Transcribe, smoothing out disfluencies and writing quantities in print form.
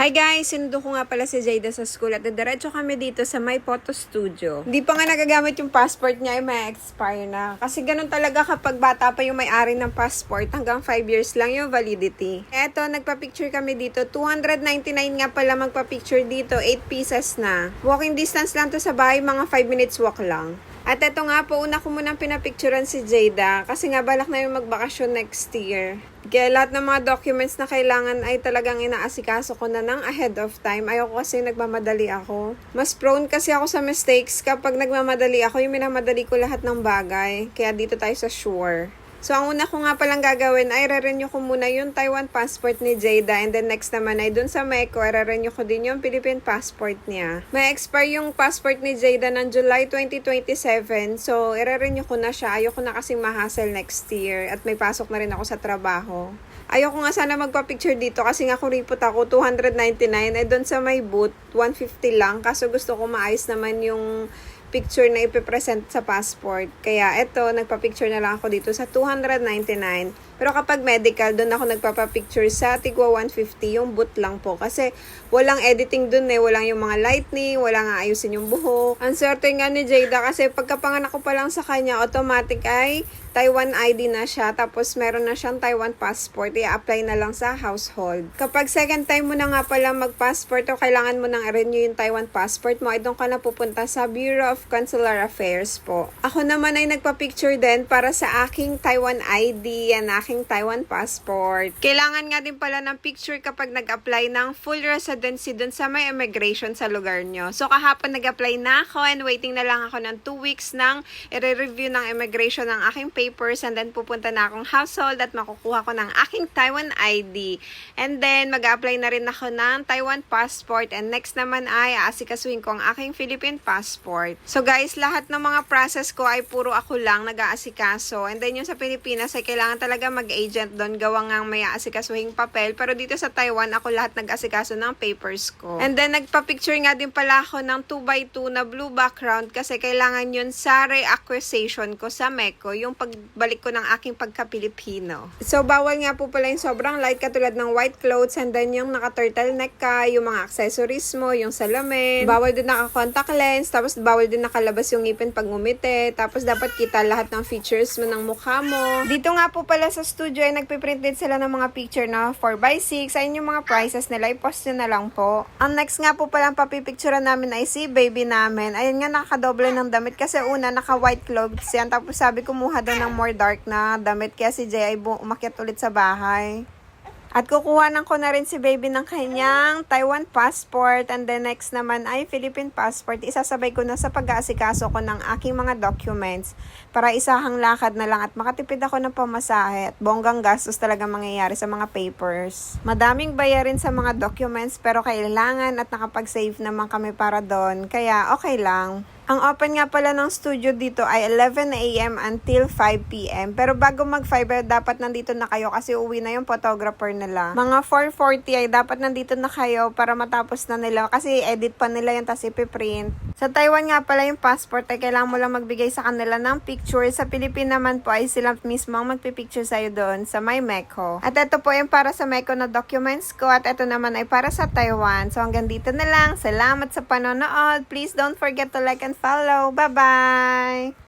Hi guys! Sinundo ko nga pala si Jada sa school at diretso kami dito sa My Photo Studio. Hindi pa nga nagagamit yung passport niya ay may expire na. Kasi ganun talaga kapag bata pa yung may-ari ng passport, hanggang 5 years lang yung validity. Eto, nagpa-picture kami dito. 299 nga pala magpa-picture dito. 8 pieces na. Walking distance lang to sa bahay, mga 5 minutes walk lang. At eto nga po, una ko munang pinapicturean si Jada kasi nga balak na yung magbakasyon next year. Kaya lahat ng mga documents na kailangan ay talagang inaasikaso ko na ng ahead of time. Ayoko kasi nagmamadali ako. Mas prone kasi ako sa mistakes kapag nagmamadali ako, yung minamadali ko lahat ng bagay. Kaya dito tayo sa sure. So, ang una ko nga palang gagawin ay re-renew ko muna yung Taiwan passport ni Jada and then next naman ay dun sa Meco, re-renew ko din yung Philippine passport niya. May expire yung passport ni Jada ng July 2027, so re-renew ko na siya. Ayoko na kasing ma-hassle next year at may pasok na rin ako sa trabaho. Ayoko nga sana magpa-picture dito kasi nga kuripot ako, 299, ay dun sa may booth, 150 lang. Kaso gusto ko maayos naman yung picture na ipipresent sa passport. Kaya eto, nagpa-picture na lang ako dito sa 299. Pero kapag medical, doon ako nagpapa-picture sa tigwa 150, yung boot lang po. Kasi walang editing doon walang yung mga lightning, walang ayusin yung buhok. Ang swerte nga ni Jada kasi pagkapanganak ko pa lang sa kanya, automatic ay Taiwan ID na siya. Tapos meron na siyang Taiwan passport, i-apply na lang sa household. Kapag second time mo na nga pala mag-passport o kailangan mo nang i-renew yung Taiwan passport mo, ay doon ka na pupunta sa Bureau of Consular Affairs po. Ako naman ay nagpa-picture din para sa aking Taiwan ID and aking Taiwan passport. Kailangan nga din pala ng picture kapag nag-apply ng full residency dun sa may immigration sa lugar nyo. So kahapon nag-apply na ako and waiting na lang ako ng 2 weeks nang i-review ng immigration ng aking papers and then pupunta na akong household at makukuha ko ng aking Taiwan ID. And then mag-apply na rin ako ng Taiwan passport and next naman ay aasikasuhin ko ang aking Philippine passport. So guys, lahat ng mga process ko ay puro ako lang nag-aasikaso. And then yung sa Pilipinas ay kailangan talaga mag-agent doon, gawa ngang may aasikasuhing papel. Pero dito sa Taiwan, ako lahat nag-asikaso ng papers ko. And then nagpa-picture nga din pala ako ng 2x2 na blue background kasi kailangan yun sa reacquisition ko sa Meco, yung pagbalik ko ng aking pagka-Pilipino. So bawal nga po pala yung sobrang light katulad ng white clothes and then yung naka-turtleneck ka, yung mga accessories mo, yung salamin. Bawal din naka-contact lens, tapos bawal din nakalabas yung ngipin pag ngumiti. Tapos dapat kita lahat ng features mo ng mukha mo. Dito nga po pala sa studio ay nagpiprint din sila ng mga picture na 4x6. Ayun yung mga prices nila. I-post nyo na lang po. Ang next nga po palang papipicturean namin ay si baby namin. Ayun nga, nakadoble ng damit kasi una naka-white clothes yan. Tapos sabi kumuha daw ng more dark na damit. Kaya si Jay ay umakyat ulit sa bahay. At kukuhanan ko na rin si baby ng kanyang Taiwan passport and then next naman ay Philippine passport. Isasabay ko na sa pag-aasikaso ko ng aking mga documents para isahang lakad na lang at makatipid ako ng pamasahe at bonggang gastos talaga mangyayari sa mga papers. Madaming bayarin sa mga documents pero kailangan at nakapag-save naman kami para doon. Kaya okay lang. Ang open nga pala ng studio dito ay 11 AM until 5 PM. Pero bago mag-5 dapat nandito na kayo kasi uwi na yung photographer nila. Mga 4:40 ay dapat nandito na kayo para matapos na nila kasi edit pa nila yung tas ipiprint. Sa Taiwan nga pala yung passport ay kailangan mo lang magbigay sa kanila ng picture. Sa Pilipinas naman po ay sila mismo ang magpipicture sa'yo doon sa may Meco. At ito po yung para sa Meco na documents ko at ito naman ay para sa Taiwan. So hanggang dito na lang. Salamat sa panonood. Please don't forget to like and follow. Bye-bye!